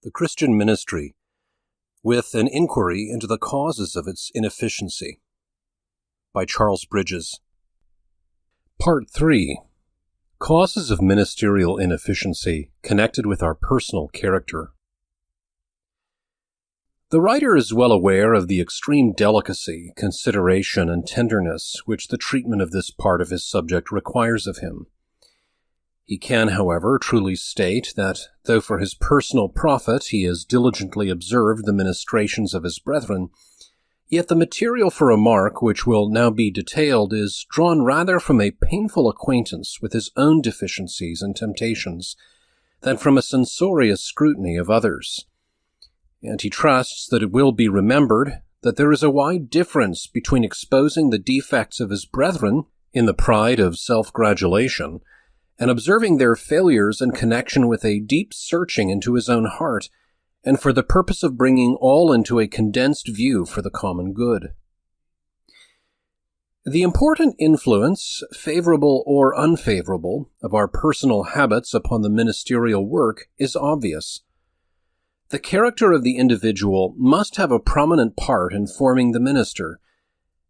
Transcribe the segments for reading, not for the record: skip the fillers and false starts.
the Christian ministry, with an inquiry into the causes of its inefficiency, by Charles Bridges. Part 3. Causes of ministerial inefficiency connected with our personal character. The writer is well aware of the extreme delicacy, consideration, and tenderness which the treatment of this part of his subject requires of him. He can, however, truly state that, though for his personal profit he has diligently observed the ministrations of his brethren, yet the material for remark which will now be detailed is drawn rather from a painful acquaintance with his own deficiencies and temptations than from a censorious scrutiny of others. And he trusts that it will be remembered that there is a wide difference between exposing the defects of his brethren in the pride of self-gratulation and observing their failures in connection with a deep searching into his own heart, and for the purpose of bringing all into a condensed view for the common good. The important influence, favorable or unfavorable, of our personal habits upon the ministerial work is obvious. The character of the individual must have a prominent part in forming the minister,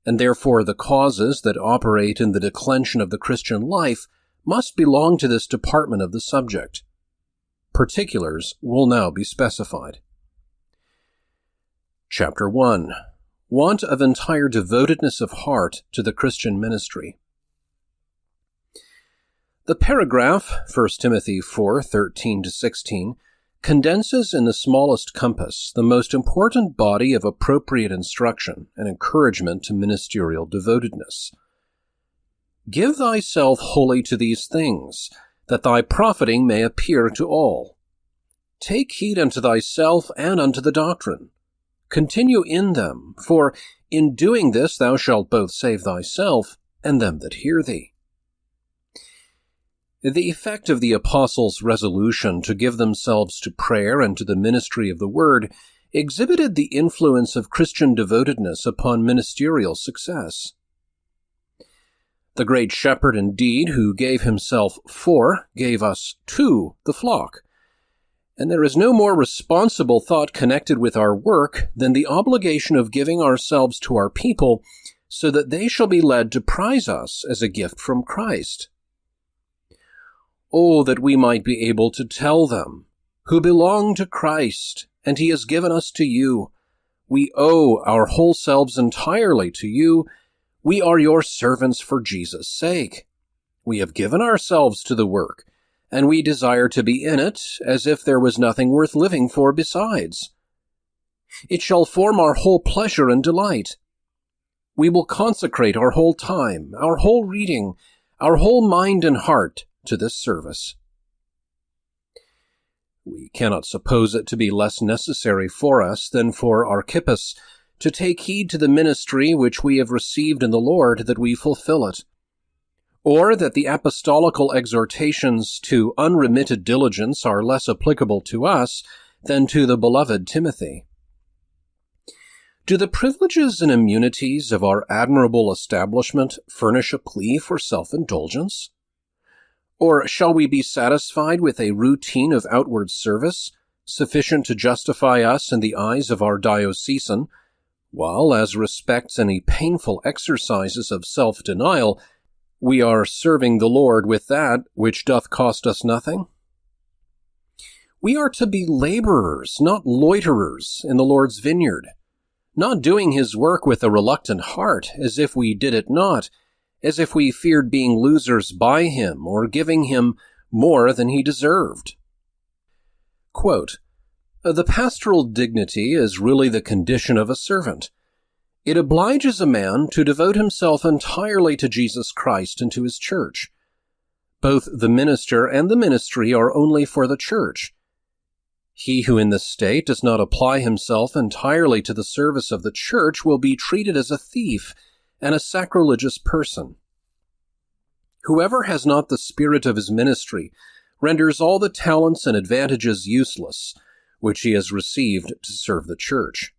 and therefore the causes that operate in the declension of the Christian life must belong to this department of the subject. Particulars will now be specified. Chapter 1. Want of entire devotedness of heart to the Christian ministry. The paragraph, 1 Timothy 4:13-16, condenses in the smallest compass the most important body of appropriate instruction and encouragement to ministerial devotedness. Give thyself wholly to these things, that thy profiting may appear to all. Take heed unto thyself and unto the doctrine. Continue in them, for in doing this thou shalt both save thyself and them that hear thee. The effect of the apostles' resolution to give themselves to prayer and to the ministry of the word exhibited the influence of Christian devotedness upon ministerial success. The great shepherd, indeed, who gave himself gave us to the flock. And there is no more responsible thought connected with our work than the obligation of giving ourselves to our people so that they shall be led to prize us as a gift from Christ. Oh, that we might be able to tell them, who belong to Christ, and he has given us to you. We owe our whole selves entirely to you. We are your servants for Jesus' sake. We have given ourselves to the work, and we desire to be in it as if there was nothing worth living for besides. It shall form our whole pleasure and delight. We will consecrate our whole time, our whole reading, our whole mind and heart to this service. We cannot suppose it to be less necessary for us than for Archippus to take heed to the ministry which we have received in the Lord, that we fulfill it, or that the apostolical exhortations to unremitted diligence are less applicable to us than to the beloved Timothy. Do the privileges and immunities of our admirable establishment furnish a plea for self-indulgence? Or shall we be satisfied with a routine of outward service, sufficient to justify us in the eyes of our diocesan, while, as respects any painful exercises of self-denial, we are serving the Lord with that which doth cost us nothing? We are to be laborers, not loiterers, in the Lord's vineyard, not doing his work with a reluctant heart, as if we did it not, as if we feared being losers by him or giving him more than he deserved. Quote, the pastoral dignity is really the condition of a servant. It obliges a man to devote himself entirely to Jesus Christ and to his church. Both the minister and the ministry are only for the church. He who in this state does not apply himself entirely to the service of the church will be treated as a thief and a sacrilegious person. Whoever has not the spirit of his ministry renders all the talents and advantages useless, which he has received to serve the church.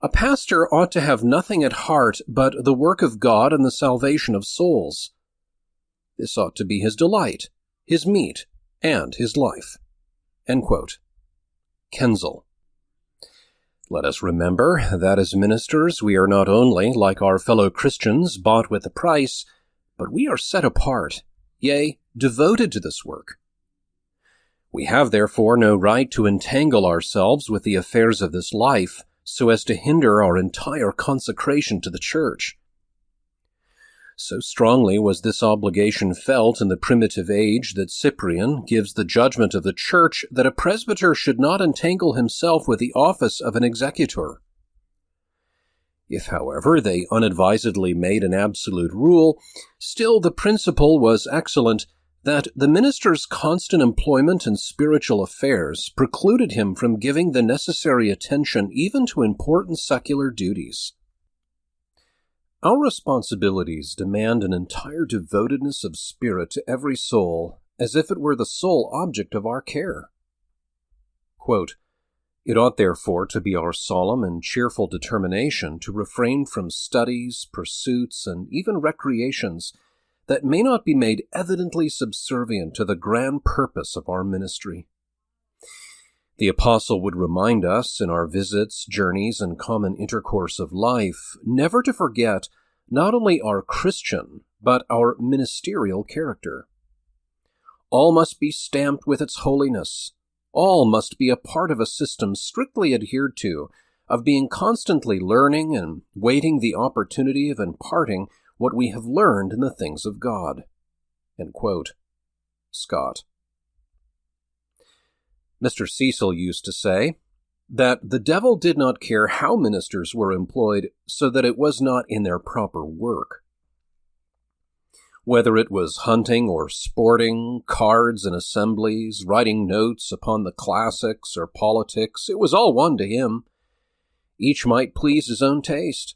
A pastor ought to have nothing at heart but the work of God and the salvation of souls. This ought to be his delight, his meat, and his life. End quote. Kensel. Let us remember that as ministers we are not only, like our fellow Christians, bought with a price, but we are set apart, yea, devoted to this work. We have therefore no right to entangle ourselves with the affairs of this life, so as to hinder our entire consecration to the church. So strongly was this obligation felt in the primitive age that Cyprian gives the judgment of the church that a presbyter should not entangle himself with the office of an executor. If, however, they unadvisedly made an absolute rule, still the principle was excellent that the minister's constant employment in spiritual affairs precluded him from giving the necessary attention even to important secular duties. Our responsibilities demand an entire devotedness of spirit to every soul, as if it were the sole object of our care. Quote, "It ought therefore to be our solemn and cheerful determination to refrain from studies, pursuits, and even recreations that may not be made evidently subservient to the grand purpose of our ministry." The apostle would remind us in our visits, journeys, and common intercourse of life never to forget not only our Christian, but our ministerial character. All must be stamped with its holiness. All must be a part of a system strictly adhered to, of being constantly learning and waiting the opportunity of imparting what we have learned in the things of God. End quote. Scott. Mr. Cecil used to say that the devil did not care how ministers were employed, so that it was not in their proper work. Whether it was hunting or sporting, cards and assemblies, writing notes upon the classics or politics, it was all one to him. Each might please his own taste.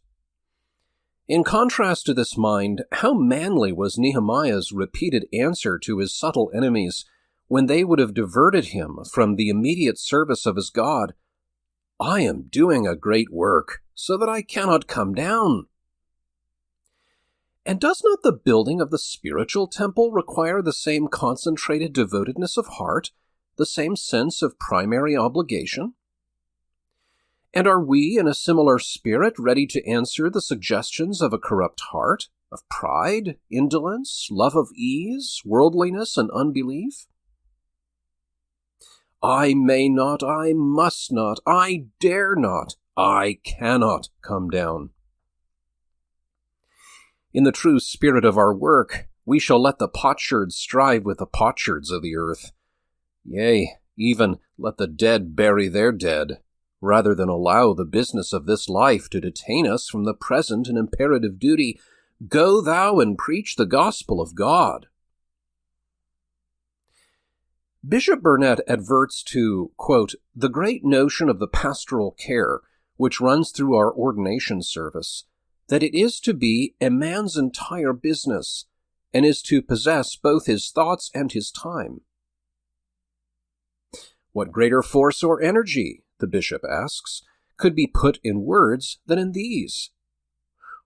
In contrast to this mind, how manly was Nehemiah's repeated answer to his subtle enemies when they would have diverted him from the immediate service of his God. "I am doing a great work, so that I cannot come down." And does not the building of the spiritual temple require the same concentrated devotedness of heart, the same sense of primary obligation? And are we, in a similar spirit, ready to answer the suggestions of a corrupt heart, of pride, indolence, love of ease, worldliness, and unbelief? I may not, I must not, I dare not, I cannot come down. In the true spirit of our work, we shall let the potsherds strive with the potsherds of the earth. Yea, even let the dead bury their dead, rather than allow the business of this life to detain us from the present and imperative duty, "Go thou and preach the gospel of God." Bishop Burnet adverts to, quote, "the great notion of the pastoral care which runs through our ordination service, that it is to be a man's entire business, and is to possess both his thoughts and his time." What greater force or energy, the bishop asks, could be put in words than in these?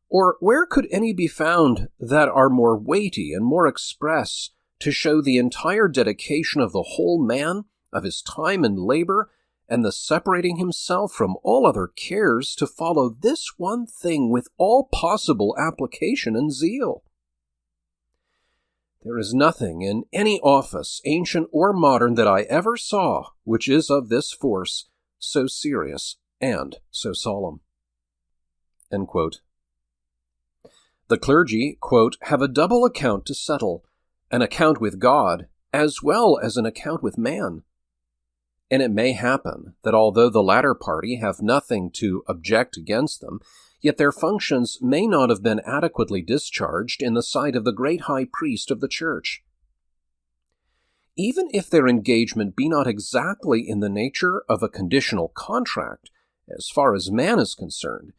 Or where could any be found that are more weighty and more express, to show the entire dedication of the whole man, of his time and labor, and the separating himself from all other cares to follow this one thing with all possible application and zeal? There is nothing in any office, ancient or modern, that I ever saw, which is of this force, so serious and so solemn. End quote. The clergy, quote, "have a double account to settle, an account with God, as well as an account with man. And it may happen that although the latter party have nothing to object against them, yet their functions may not have been adequately discharged in the sight of the great high priest of the church. Even if their engagement be not exactly in the nature of a conditional contract, as far as man is concerned,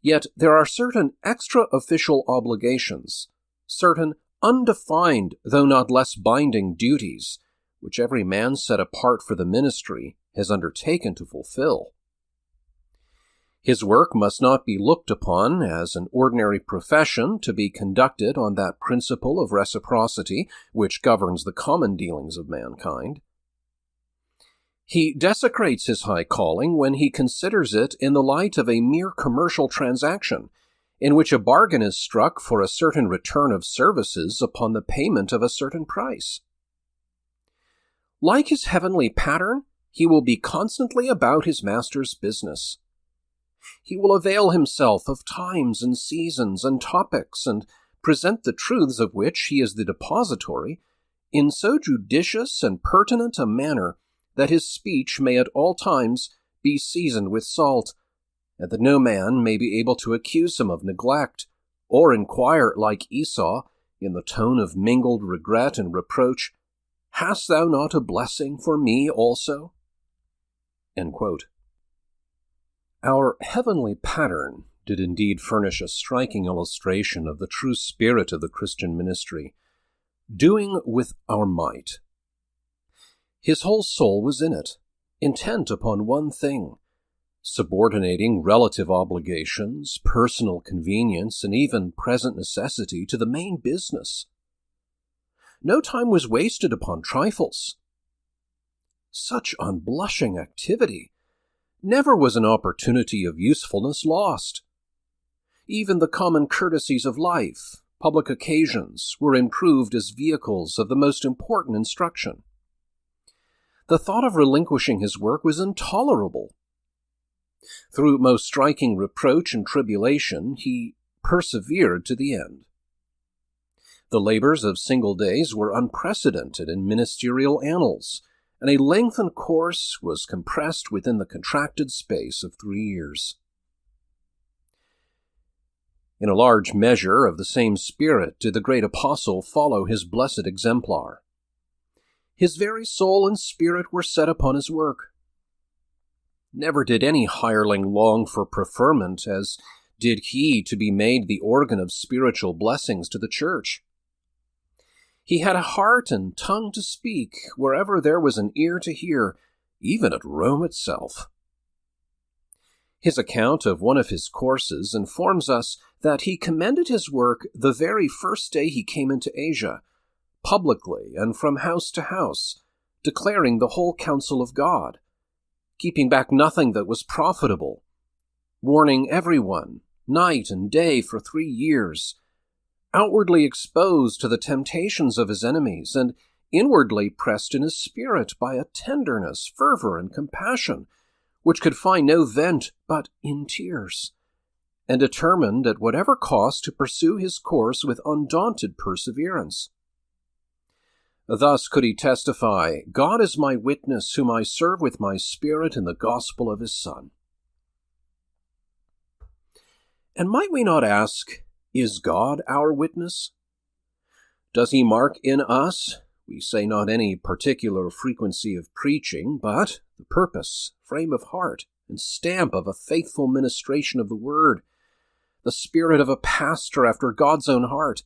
yet there are certain extra-official obligations, certain undefined, though not less binding duties, which every man set apart for the ministry has undertaken to fulfill. His work must not be looked upon as an ordinary profession to be conducted on that principle of reciprocity which governs the common dealings of mankind. He desecrates his high calling when he considers it in the light of a mere commercial transaction, in which a bargain is struck for a certain return of services upon the payment of a certain price. Like his heavenly pattern, he will be constantly about his master's business. He will avail himself of times and seasons and topics and present the truths of which he is the depository in so judicious and pertinent a manner that his speech may at all times be seasoned with salt, and that no man may be able to accuse him of neglect, or inquire, like Esau, in the tone of mingled regret and reproach, "Hast thou not a blessing for me also?" End quote. Our heavenly pattern did indeed furnish a striking illustration of the true spirit of the Christian ministry, doing with our might. His whole soul was in it, intent upon one thing, subordinating relative obligations, personal convenience, and even present necessity to the main business. No time was wasted upon trifles. Such unblushing activity! Never was an opportunity of usefulness lost. Even the common courtesies of life, public occasions, were improved as vehicles of the most important instruction. The thought of relinquishing his work was intolerable. Through most striking reproach and tribulation, he persevered to the end. The labors of single days were unprecedented in ministerial annals, and a lengthened course was compressed within the contracted space of 3 years. In a large measure of the same spirit did the great apostle follow his blessed exemplar. His very soul and spirit were set upon his work. Never did any hireling long for preferment as did he to be made the organ of spiritual blessings to the church. He had a heart and tongue to speak wherever there was an ear to hear, even at Rome itself. His account of one of his courses informs us that he commended his work the very first day he came into Asia, publicly and from house to house, declaring the whole counsel of God, keeping back nothing that was profitable, warning everyone, night and day for 3 years, outwardly exposed to the temptations of his enemies, and inwardly pressed in his spirit by a tenderness, fervor, and compassion, which could find no vent but in tears, and determined at whatever cost to pursue his course with undaunted perseverance. Thus could he testify, "God is my witness, whom I serve with my spirit in the gospel of his Son." And might we not ask, is God our witness? Does he mark in us, we say not any particular frequency of preaching, but the purpose, frame of heart, and stamp of a faithful ministration of the word, the spirit of a pastor after God's own heart?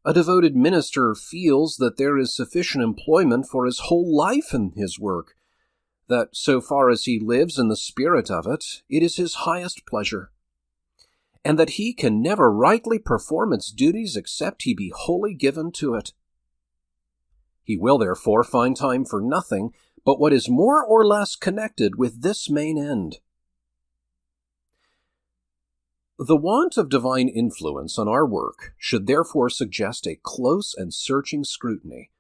A devoted minister feels that there is sufficient employment for his whole life in his work, that so far as he lives in the spirit of it, it is his highest pleasure, and that he can never rightly perform its duties except he be wholly given to it. He will therefore find time for nothing but what is more or less connected with this main end. The want of divine influence on our work should therefore suggest a close and searching scrutiny.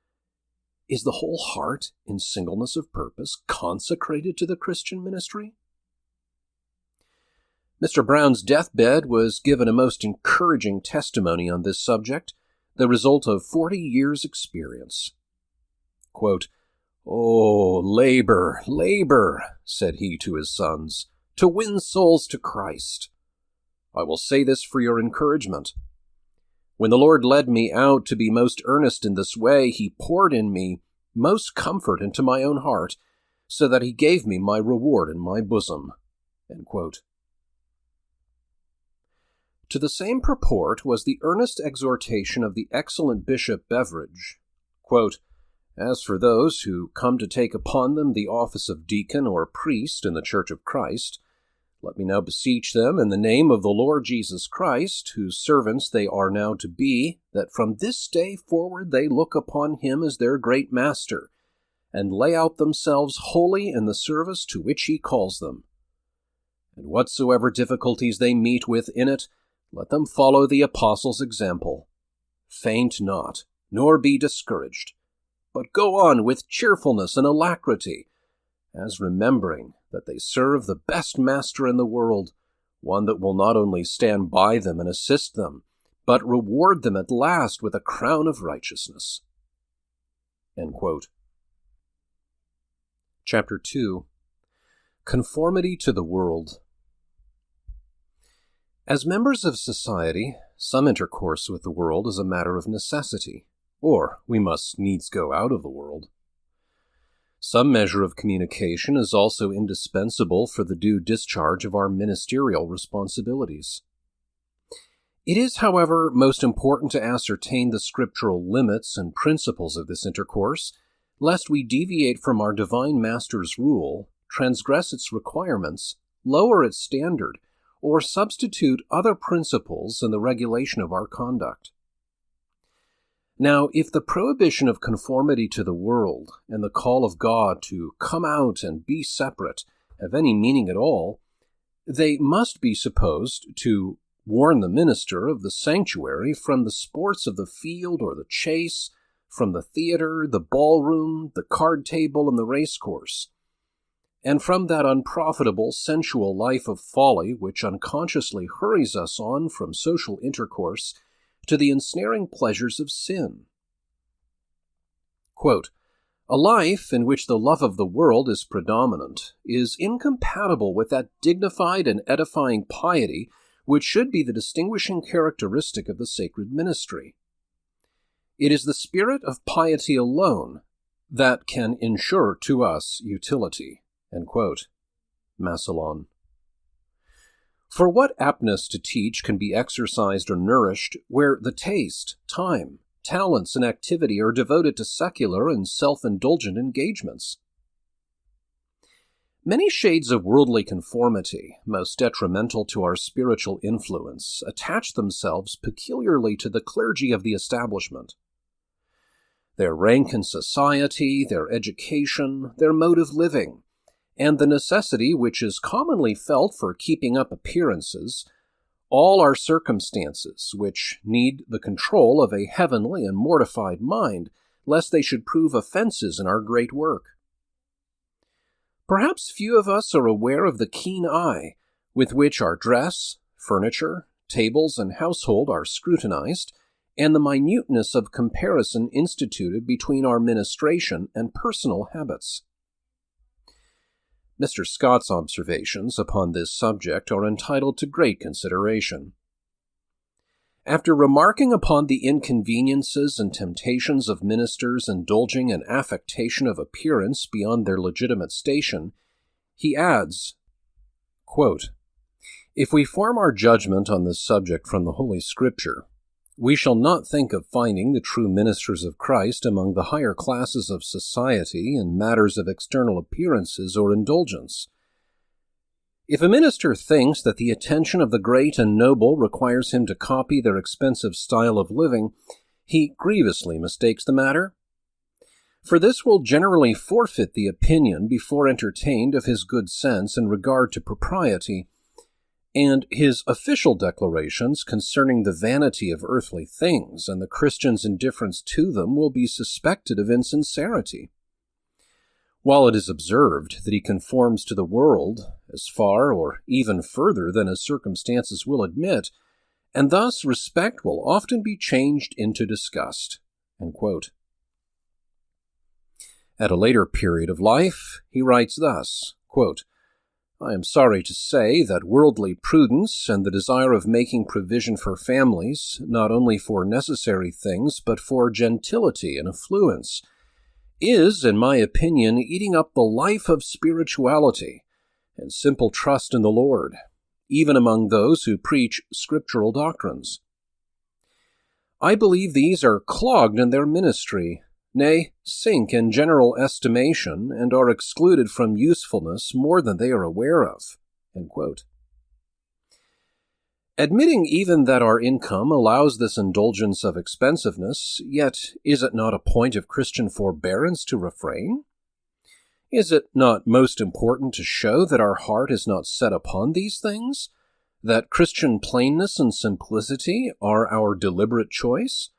Is the whole heart, in singleness of purpose, consecrated to the Christian ministry? Mr. Brown's deathbed was given a most encouraging testimony on this subject, the result of 40 years' experience. Quote, "Oh, labor, labor," said he to his sons, "to win souls to Christ. I will say this for your encouragement. When the Lord led me out to be most earnest in this way, he poured in me most comfort into my own heart, so that he gave me my reward in my bosom." End quote. To the same purport was the earnest exhortation of the excellent Bishop Beveridge. Quote, "As for those who come to take upon them the office of deacon or priest in the Church of Christ, let me now beseech them in the name of the Lord Jesus Christ, whose servants they are now to be, that from this day forward they look upon him as their great master, and lay out themselves wholly in the service to which he calls them. And whatsoever difficulties they meet with in it, let them follow the apostles' example. Faint not, nor be discouraged, but go on with cheerfulness and alacrity, as remembering that they serve the best master in the world, one that will not only stand by them and assist them, but reward them at last with a crown of righteousness. End quote. Chapter 2. Conformity to the world. As members of society, some intercourse with the world is a matter of necessity, or we must needs go out of the world. Some measure of communication is also indispensable for the due discharge of our ministerial responsibilities. It is, however, most important to ascertain the scriptural limits and principles of this intercourse, lest we deviate from our divine Master's rule, transgress its requirements, lower its standard, or substitute other principles in the regulation of our conduct. Now, if the prohibition of conformity to the world and the call of God to come out and be separate have any meaning at all, they must be supposed to warn the minister of the sanctuary from the sports of the field or the chase, from the theater, the ballroom, the card table, and the racecourse, and from that unprofitable sensual life of folly which unconsciously hurries us on from social intercourse to the ensnaring pleasures of sin. Quote, "A life in which the love of the world is predominant is incompatible with that dignified and edifying piety which should be the distinguishing characteristic of the sacred ministry. It is the spirit of piety alone that can ensure to us utility." End quote. Massillon. For what aptness to teach can be exercised or nourished where the taste, time, talents, and activity are devoted to secular and self-indulgent engagements? Many shades of worldly conformity, most detrimental to our spiritual influence, attach themselves peculiarly to the clergy of the establishment. Their rank in society, their education, their mode of living, and the necessity which is commonly felt for keeping up appearances, all are circumstances which need the control of a heavenly and mortified mind, lest they should prove offenses in our great work. Perhaps few of us are aware of the keen eye with which our dress, furniture, tables, and household are scrutinized, and the minuteness of comparison instituted between our ministration and personal habits. Mr. Scott's observations upon this subject are entitled to great consideration. After remarking upon the inconveniences and temptations of ministers indulging in affectation of appearance beyond their legitimate station, he adds, quote, "If we form our judgment on this subject from the Holy Scripture, we shall not think of finding the true ministers of Christ among the higher classes of society in matters of external appearances or indulgence. If a minister thinks that the attention of the great and noble requires him to copy their expensive style of living, he grievously mistakes the matter. For this will generally forfeit the opinion before entertained of his good sense in regard to propriety, and his official declarations concerning the vanity of earthly things and the Christian's indifference to them will be suspected of insincerity. While it is observed that he conforms to the world as far or even further than his circumstances will admit, and thus respect will often be changed into disgust." End quote. At a later period of life, he writes thus, quote, "I am sorry to say that worldly prudence and the desire of making provision for families, not only for necessary things, but for gentility and affluence, is, in my opinion, eating up the life of spirituality and simple trust in the Lord, even among those who preach scriptural doctrines. I believe these are clogged in their ministry, nay, sink in general estimation, and are excluded from usefulness more than they are aware of." End quote. Admitting even that our income allows this indulgence of expensiveness, yet is it not a point of Christian forbearance to refrain? Is it not most important to show that our heart is not set upon these things? That Christian plainness and simplicity are our deliberate choice?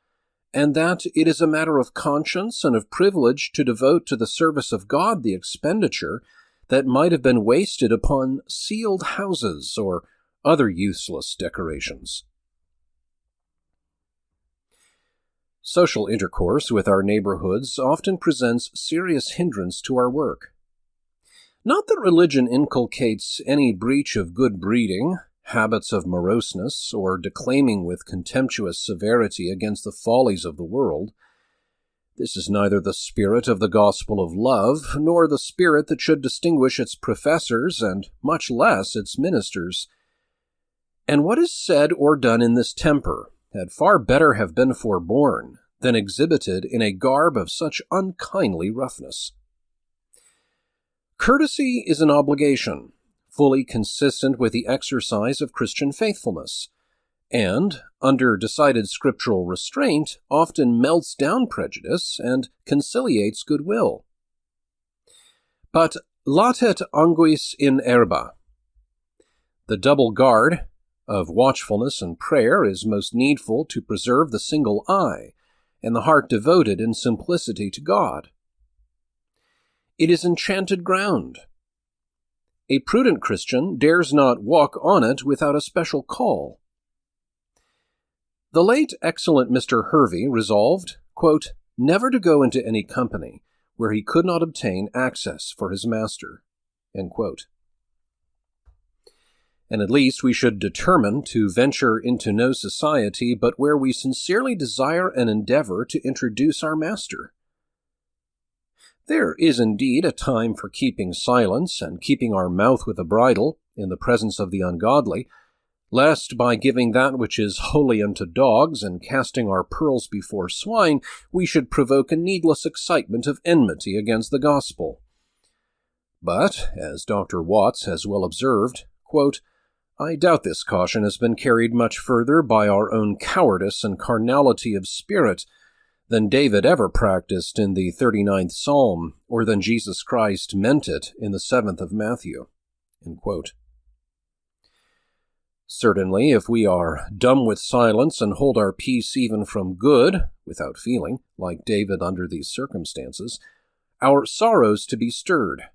And that it is a matter of conscience and of privilege to devote to the service of God the expenditure that might have been wasted upon sealed houses or other useless decorations? Social intercourse with our neighborhoods often presents serious hindrance to our work. Not that religion inculcates any breach of good breeding, habits of moroseness, or declaiming with contemptuous severity against the follies of the world. This is neither the spirit of the gospel of love, nor the spirit that should distinguish its professors, and much less its ministers. And what is said or done in this temper had far better have been forborne than exhibited in a garb of such unkindly roughness. Courtesy is an obligation, fully consistent with the exercise of Christian faithfulness, and, under decided scriptural restraint, often melts down prejudice and conciliates goodwill. But latet anguis in herba. The double guard of watchfulness and prayer is most needful to preserve the single eye, and the heart devoted in simplicity to God. It is enchanted ground. A prudent Christian dares not walk on it without a special call. The late excellent Mr. Hervey resolved, quote, never to go into any company where he could not obtain access for his master, end quote. And at least we should determine to venture into no society but where we sincerely desire and endeavor to introduce our master. There is indeed a time for keeping silence and keeping our mouth with a bridle in the presence of the ungodly, lest by giving that which is holy unto dogs and casting our pearls before swine, we should provoke a needless excitement of enmity against the gospel. But, as Dr. Watts has well observed, quote, I doubt this caution has been carried much further by our own cowardice and carnality of spirit than David ever practiced in the 39th Psalm, or than Jesus Christ meant it in the 7th of Matthew. End quote. Certainly, if we are dumb with silence and hold our peace even from good, without feeling, like David under these circumstances, our sorrows to be stirred.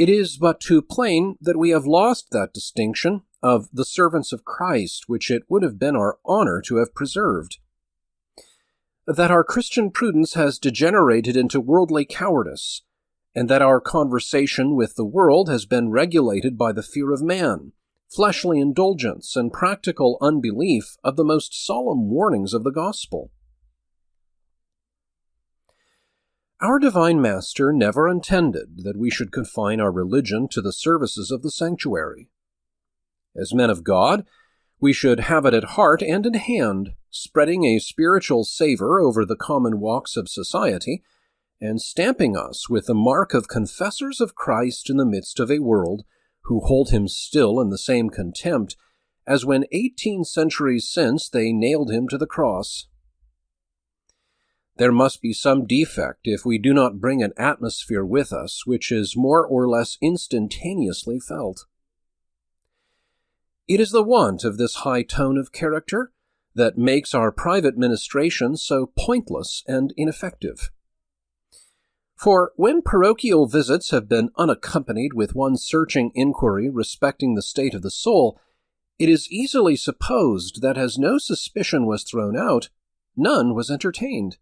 It is but too plain that we have lost that distinction of the servants of Christ which it would have been our honor to have preserved. That our Christian prudence has degenerated into worldly cowardice, and that our conversation with the world has been regulated by the fear of man, fleshly indulgence, and practical unbelief of the most solemn warnings of the gospel. Our divine Master never intended that we should confine our religion to the services of the sanctuary. As men of God, we should have it at heart and in hand, spreading a spiritual savor over the common walks of society, and stamping us with the mark of confessors of Christ in the midst of a world who hold him still in the same contempt as when 18 centuries since they nailed him to the cross. There must be some defect if we do not bring an atmosphere with us which is more or less instantaneously felt. It is the want of this high tone of character that makes our private ministration so pointless and ineffective. For when parochial visits have been unaccompanied with one searching inquiry respecting the state of the soul, it is easily supposed that as no suspicion was thrown out, none was entertained.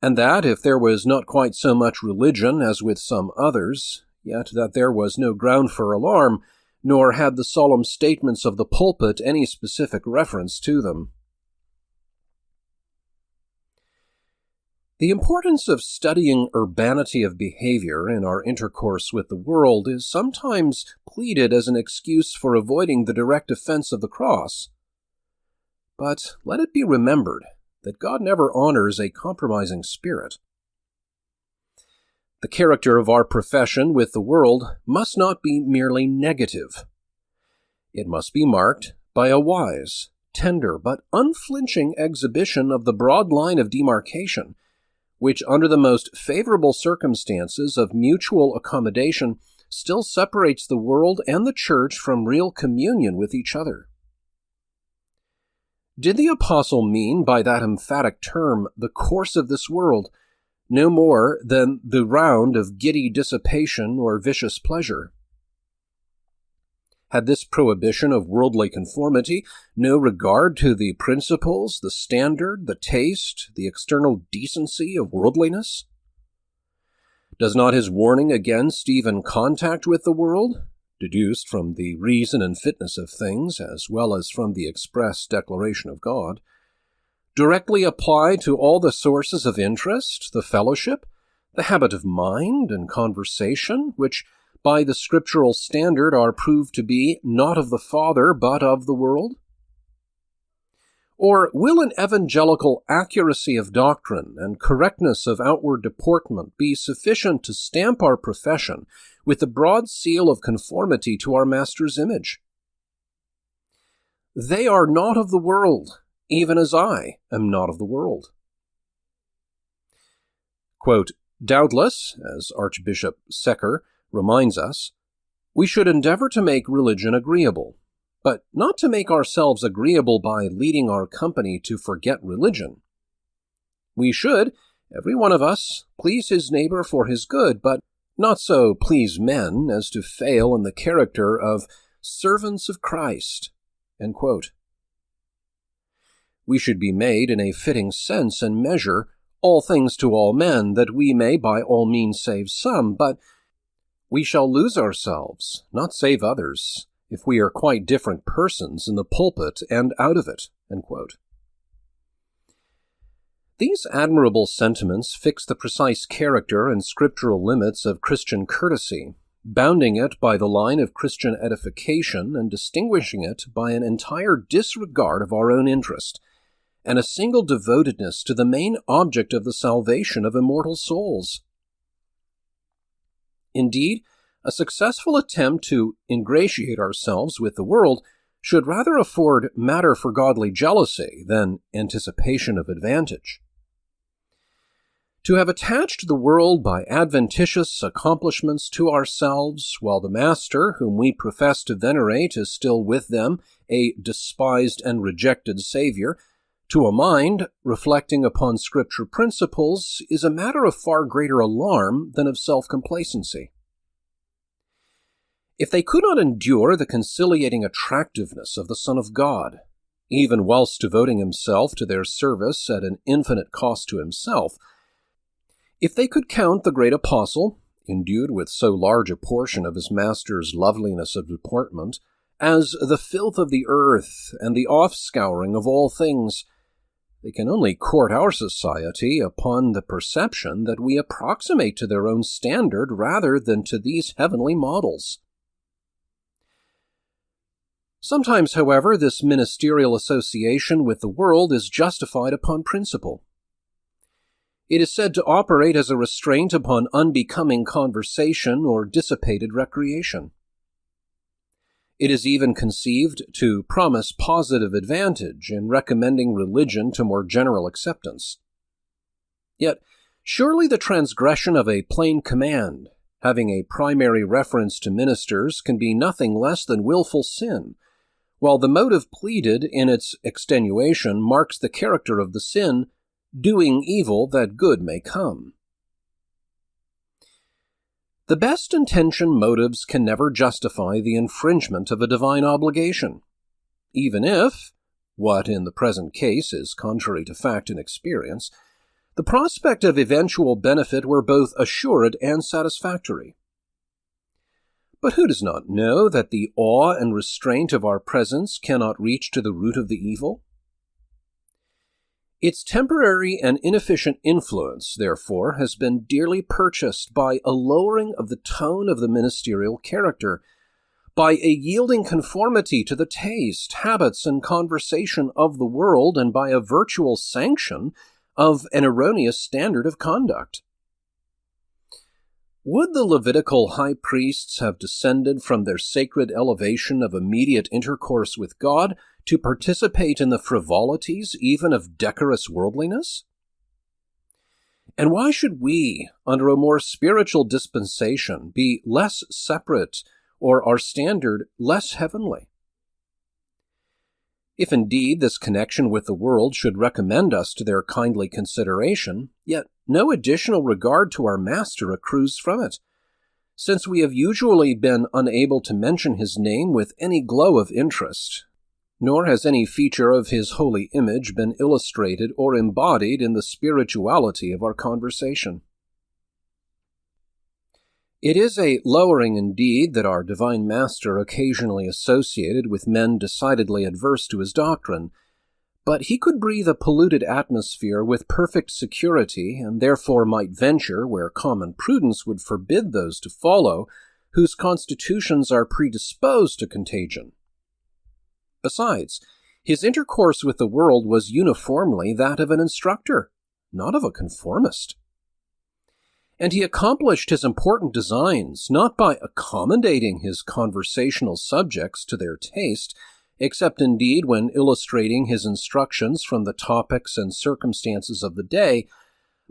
And that if there was not quite so much religion as with some others, yet that there was no ground for alarm, nor had the solemn statements of the pulpit any specific reference to them. The importance of studying urbanity of behavior in our intercourse with the world is sometimes pleaded as an excuse for avoiding the direct offense of the cross. But let it be remembered that God never honors a compromising spirit. The character of our profession with the world must not be merely negative. It must be marked by a wise, tender, but unflinching exhibition of the broad line of demarcation, which under the most favorable circumstances of mutual accommodation still separates the world and the church from real communion with each other. Did the apostle mean by that emphatic term the course of this world, no more than the round of giddy dissipation or vicious pleasure? Had this prohibition of worldly conformity no regard to the principles, the standard, the taste, the external decency of worldliness? Does not his warning against even contact with the world, deduced from the reason and fitness of things as well as from the express declaration of God, directly apply to all the sources of interest, the fellowship, the habit of mind and conversation, which by the scriptural standard are proved to be not of the Father, but of the world? Or will an evangelical accuracy of doctrine and correctness of outward deportment be sufficient to stamp our profession with the broad seal of conformity to our Master's image? They are not of the world, even as I am not of the world. Quote, doubtless, as Archbishop Secker reminds us, we should endeavor to make religion agreeable, but not to make ourselves agreeable by leading our company to forget religion. We should, every one of us, please his neighbor for his good, but not so please men as to fail in the character of servants of Christ. End quote. We should be made in a fitting sense and measure all things to all men, that we may by all means save some, but we shall lose ourselves, not save others, if we are quite different persons in the pulpit and out of it. End quote. These admirable sentiments fix the precise character and scriptural limits of Christian courtesy, bounding it by the line of Christian edification and distinguishing it by an entire disregard of our own interest, and a single devotedness to the main object of the salvation of immortal souls. Indeed, a successful attempt to ingratiate ourselves with the world should rather afford matter for godly jealousy than anticipation of advantage. To have attached the world by adventitious accomplishments to ourselves, while the Master, whom we profess to venerate, is still with them, a despised and rejected Savior, to a mind reflecting upon Scripture principles, is a matter of far greater alarm than of self-complacency. If they could not endure the conciliating attractiveness of the Son of God, even whilst devoting himself to their service at an infinite cost to himself, if they could count the great apostle, endued with so large a portion of his Master's loveliness of deportment, as the filth of the earth and the offscouring of all things, they can only court our society upon the perception that we approximate to their own standard rather than to these heavenly models. Sometimes, however, this ministerial association with the world is justified upon principle. It is said to operate as a restraint upon unbecoming conversation or dissipated recreation. It is even conceived to promise positive advantage in recommending religion to more general acceptance. Yet, surely the transgression of a plain command, having a primary reference to ministers, can be nothing less than willful sin, while the motive pleaded in its extenuation marks the character of the sin, doing evil that good may come. The best intentioned motives can never justify the infringement of a divine obligation, even if, what in the present case is contrary to fact and experience, the prospect of eventual benefit were both assured and satisfactory. But who does not know that the awe and restraint of our presence cannot reach to the root of the evil? Its temporary and inefficient influence, therefore, has been dearly purchased by a lowering of the tone of the ministerial character, by a yielding conformity to the taste, habits, and conversation of the world, and by a virtual sanction of an erroneous standard of conduct. Would the Levitical high priests have descended from their sacred elevation of immediate intercourse with God to participate in the frivolities even of decorous worldliness? And why should we, under a more spiritual dispensation, be less separate or our standard less heavenly? If indeed this connection with the world should recommend us to their kindly consideration, yet no additional regard to our Master accrues from it, since we have usually been unable to mention his name with any glow of interest, nor has any feature of his holy image been illustrated or embodied in the spirituality of our conversation. It is a lowering indeed that our divine Master occasionally associated with men decidedly adverse to his doctrine, but he could breathe a polluted atmosphere with perfect security, and therefore might venture where common prudence would forbid those to follow, whose constitutions are predisposed to contagion. Besides, his intercourse with the world was uniformly that of an instructor, not of a conformist. And he accomplished his important designs not by accommodating his conversational subjects to their taste, except indeed when illustrating his instructions from the topics and circumstances of the day,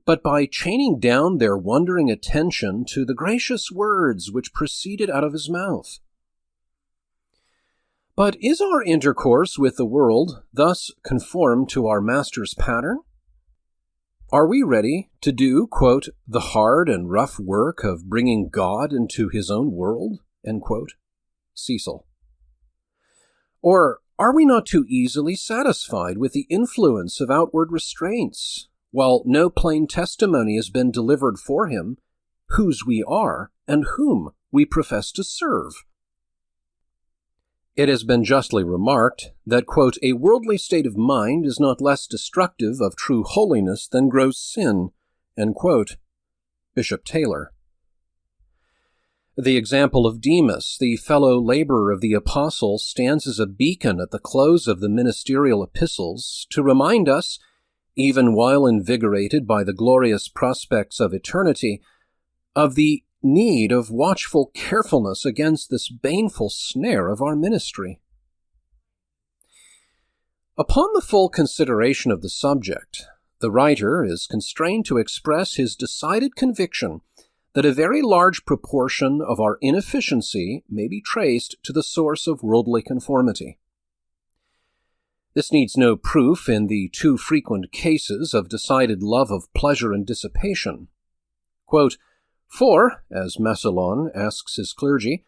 but by chaining down their wondering attention to the gracious words which proceeded out of his mouth. But is our intercourse with the world thus conformed to our Master's pattern? Are we ready to do, quote, the hard and rough work of bringing God into his own world, end quote? Cecil. Or are we not too easily satisfied with the influence of outward restraints, while no plain testimony has been delivered for him, whose we are and whom we profess to serve? It has been justly remarked that, quote, a worldly state of mind is not less destructive of true holiness than gross sin, end quote. Bishop Taylor. The example of Demas, the fellow laborer of the apostle, stands as a beacon at the close of the ministerial epistles to remind us, even while invigorated by the glorious prospects of eternity, of the need of watchful carefulness against this baneful snare of our ministry. Upon the full consideration of the subject, the writer is constrained to express his decided conviction that a very large proportion of our inefficiency may be traced to the source of worldly conformity. This needs no proof in the too frequent cases of decided love of pleasure and dissipation. Quote, for, as Massillon asks his clergy,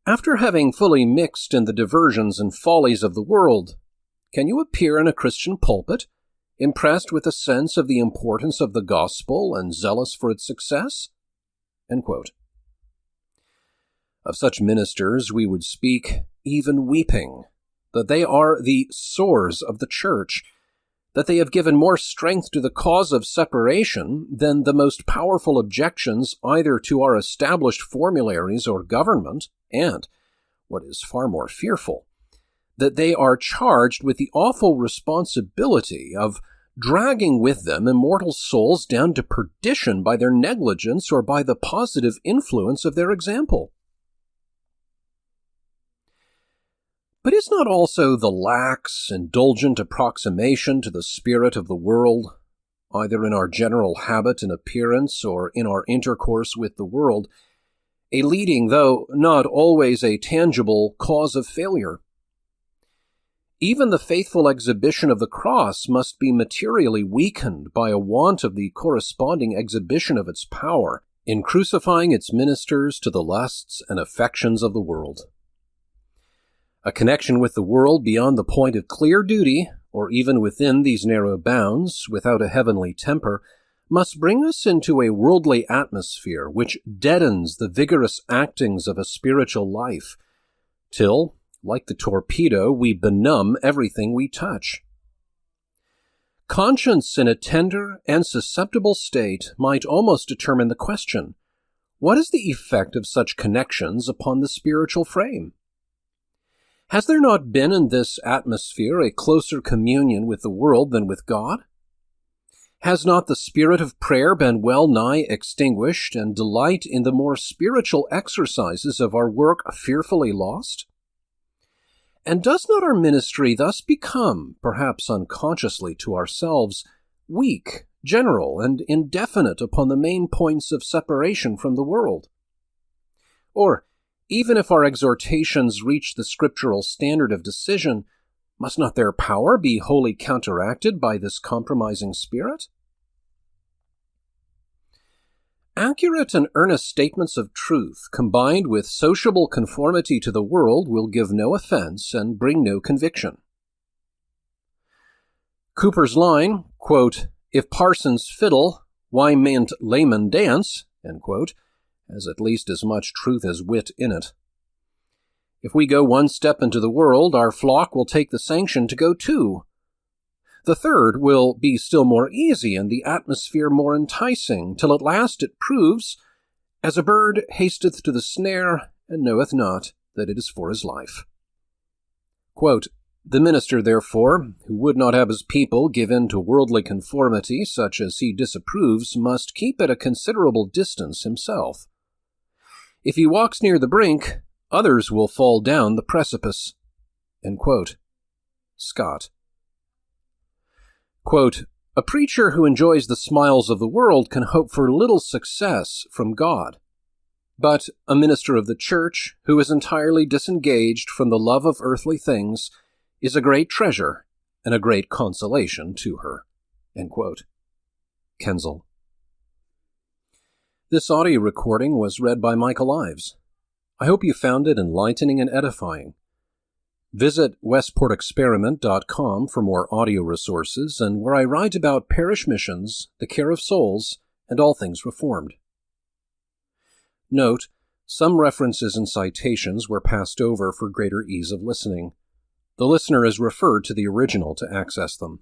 after having fully mixed in the diversions and follies of the world, can you appear in a Christian pulpit, impressed with a sense of the importance of the gospel and zealous for its success? End quote. Of such ministers we would speak, even weeping, that they are the sores of the church, that they have given more strength to the cause of separation than the most powerful objections either to our established formularies or government, and, what is far more fearful, that they are charged with the awful responsibility of dragging with them immortal souls down to perdition by their negligence or by the positive influence of their example. But is not also the lax, indulgent approximation to the spirit of the world, either in our general habit and appearance or in our intercourse with the world, a leading, though not always a tangible, cause of failure? Even the faithful exhibition of the cross must be materially weakened by a want of the corresponding exhibition of its power in crucifying its ministers to the lusts and affections of the world. A connection with the world beyond the point of clear duty, or even within these narrow bounds, without a heavenly temper, must bring us into a worldly atmosphere which deadens the vigorous actings of a spiritual life, till, like the torpedo, we benumb everything we touch. Conscience in a tender and susceptible state might almost determine the question, what is the effect of such connections upon the spiritual frame? Has there not been in this atmosphere a closer communion with the world than with God? Has not the spirit of prayer been well nigh extinguished, and delight in the more spiritual exercises of our work fearfully lost? And does not our ministry thus become, perhaps unconsciously to ourselves, weak general and indefinite upon the main points of separation from the world? Or, even if our exhortations reach the scriptural standard of decision, must not their power be wholly counteracted by this compromising spirit? Accurate and earnest statements of truth, combined with sociable conformity to the world, will give no offense and bring no conviction. Cooper's line, quote, "If parsons fiddle, why mayn't laymen dance?" end quote, has at least as much truth as wit in it. If we go one step into the world, our flock will take the sanction to go two. The third will be still more easy and the atmosphere more enticing, till at last it proves, "As a bird hasteth to the snare, and knoweth not that it is for his life." Quote, "The minister, therefore, who would not have his people give in to worldly conformity such as he disapproves, must keep at a considerable distance himself. If he walks near the brink, others will fall down the precipice." End quote. Scott. Quote, "A preacher who enjoys the smiles of the world can hope for little success from God. But a minister of the church who is entirely disengaged from the love of earthly things is a great treasure and a great consolation to her." End quote. Kenzel. This audio recording was read by Michael Ives. I hope you found it enlightening and edifying. Visit westportexperiment.com for more audio resources and where I write about parish missions, the care of souls, and all things Reformed. Note, some references and citations were passed over for greater ease of listening. The listener is referred to the original to access them.